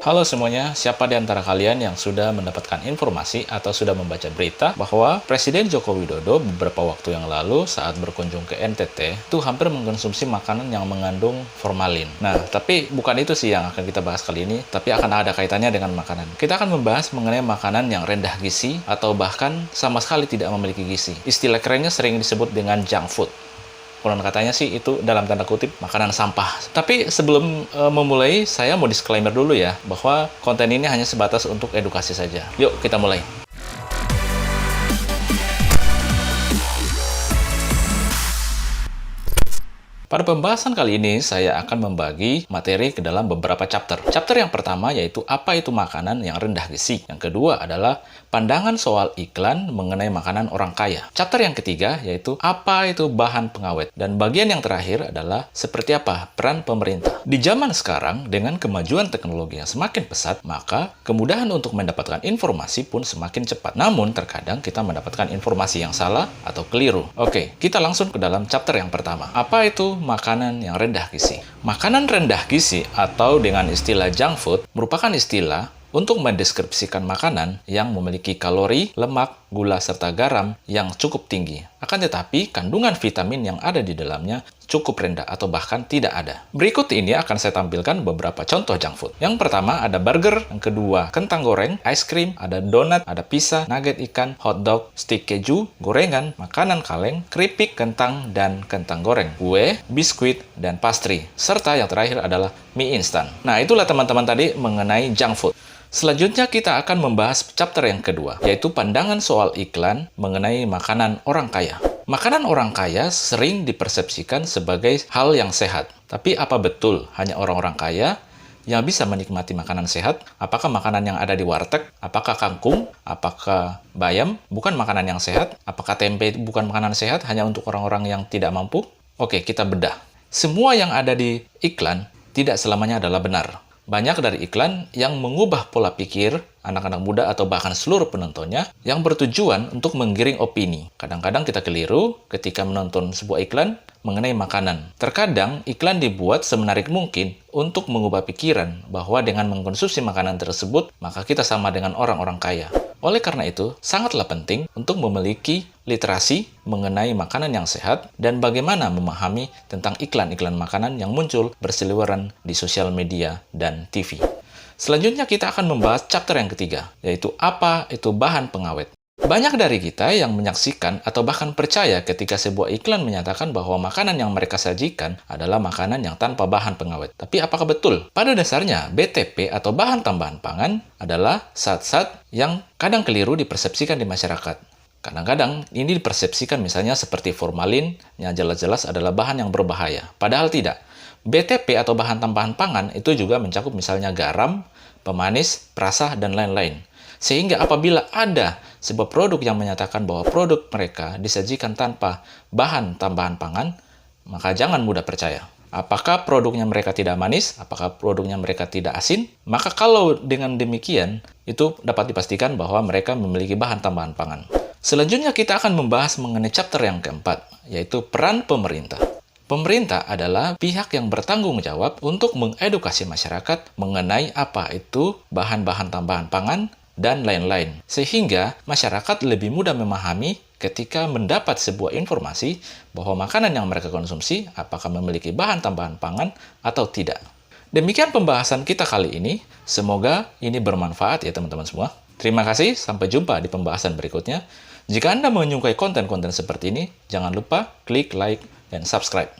Halo semuanya, siapa di antara kalian yang sudah mendapatkan informasi atau sudah membaca berita bahwa Presiden Joko Widodo beberapa waktu yang lalu saat berkunjung ke NTT itu hampir mengkonsumsi makanan yang mengandung formalin. Nah, tapi bukan itu sih yang akan kita bahas kali ini, tapi akan ada kaitannya dengan makanan. Kita akan membahas mengenai makanan yang rendah gizi atau bahkan sama sekali tidak memiliki gizi. Istilah kerennya sering disebut dengan junk food. Konon katanya sih itu dalam tanda kutip makanan sampah. Tapi sebelum memulai, saya mau disclaimer dulu ya, bahwa konten ini hanya sebatas untuk edukasi saja. Yuk, kita mulai. Pada pembahasan kali ini, saya akan membagi materi ke dalam beberapa chapter. Chapter yang pertama yaitu apa itu makanan yang rendah gizi. Yang kedua adalah pandangan soal iklan mengenai makanan orang kaya. Chapter yang ketiga yaitu apa itu bahan pengawet. Dan bagian yang terakhir adalah seperti apa peran pemerintah. Di zaman sekarang, dengan kemajuan teknologi yang semakin pesat, maka kemudahan untuk mendapatkan informasi pun semakin cepat. Namun, terkadang kita mendapatkan informasi yang salah atau keliru. Oke, kita langsung ke dalam chapter yang pertama. Apa itu makanan yang rendah gizi? Makanan rendah gizi atau dengan istilah junk food merupakan istilah untuk mendeskripsikan makanan yang memiliki kalori, lemak, gula, serta garam yang cukup tinggi. Akan tetapi, kandungan vitamin yang ada di dalamnya cukup rendah atau bahkan tidak ada. Berikut ini akan saya tampilkan beberapa contoh junk food. Yang pertama ada burger, yang kedua kentang goreng, ice cream, ada donat, ada pizza, nugget ikan, hotdog, stik keju, gorengan, makanan kaleng, keripik, kentang, dan kentang goreng, kue, biskuit, dan pastry. Serta yang terakhir adalah mie instan. Nah, itulah teman-teman tadi mengenai junk food. Selanjutnya kita akan membahas chapter yang kedua, yaitu pandangan soal iklan mengenai makanan orang kaya. Makanan orang kaya sering dipersepsikan sebagai hal yang sehat. Tapi apa betul hanya orang-orang kaya yang bisa menikmati makanan sehat? Apakah makanan yang ada di warteg? Apakah kangkung? Apakah bayam bukan makanan yang sehat? Apakah tempe bukan makanan sehat hanya untuk orang-orang yang tidak mampu? Oke, kita bedah. Semua yang ada di iklan tidak selamanya adalah benar. Banyak dari iklan yang mengubah pola pikir anak-anak muda atau bahkan seluruh penontonnya yang bertujuan untuk menggiring opini. Kadang-kadang kita keliru ketika menonton sebuah iklan mengenai makanan. Terkadang iklan dibuat semenarik mungkin untuk mengubah pikiran bahwa dengan mengkonsumsi makanan tersebut, maka kita sama dengan orang-orang kaya. Oleh karena itu, sangatlah penting untuk memiliki literasi mengenai makanan yang sehat dan bagaimana memahami tentang iklan-iklan makanan yang muncul berseliweran di sosial media dan TV. Selanjutnya kita akan membahas chapter yang ketiga, yaitu apa itu bahan pengawet. Banyak dari kita yang menyaksikan atau bahkan percaya ketika sebuah iklan menyatakan bahwa makanan yang mereka sajikan adalah makanan yang tanpa bahan pengawet. Tapi apakah betul? Pada dasarnya, BTP atau bahan tambahan pangan adalah zat-zat yang kadang keliru dipersepsikan di masyarakat. Kadang-kadang ini dipersepsikan misalnya seperti formalin yang jelas-jelas adalah bahan yang berbahaya. Padahal tidak. BTP atau bahan tambahan pangan itu juga mencakup misalnya garam, pemanis, perasa, dan lain-lain. Sehingga apabila ada sebuah produk yang menyatakan bahwa produk mereka disajikan tanpa bahan tambahan pangan, maka jangan mudah percaya. Apakah produknya mereka tidak manis? Apakah produknya mereka tidak asin? Maka kalau dengan demikian, itu dapat dipastikan bahwa mereka memiliki bahan tambahan pangan. Selanjutnya kita akan membahas mengenai chapter yang keempat, yaitu peran pemerintah. Pemerintah adalah pihak yang bertanggung jawab untuk mengedukasi masyarakat mengenai apa itu bahan-bahan tambahan pangan dan lain-lain. Sehingga masyarakat lebih mudah memahami ketika mendapat sebuah informasi bahwa makanan yang mereka konsumsi apakah memiliki bahan tambahan pangan atau tidak. Demikian pembahasan kita kali ini. Semoga ini bermanfaat ya teman-teman semua. Terima kasih, sampai jumpa di pembahasan berikutnya. Jika Anda menyukai konten-konten seperti ini, jangan lupa klik like dan subscribe.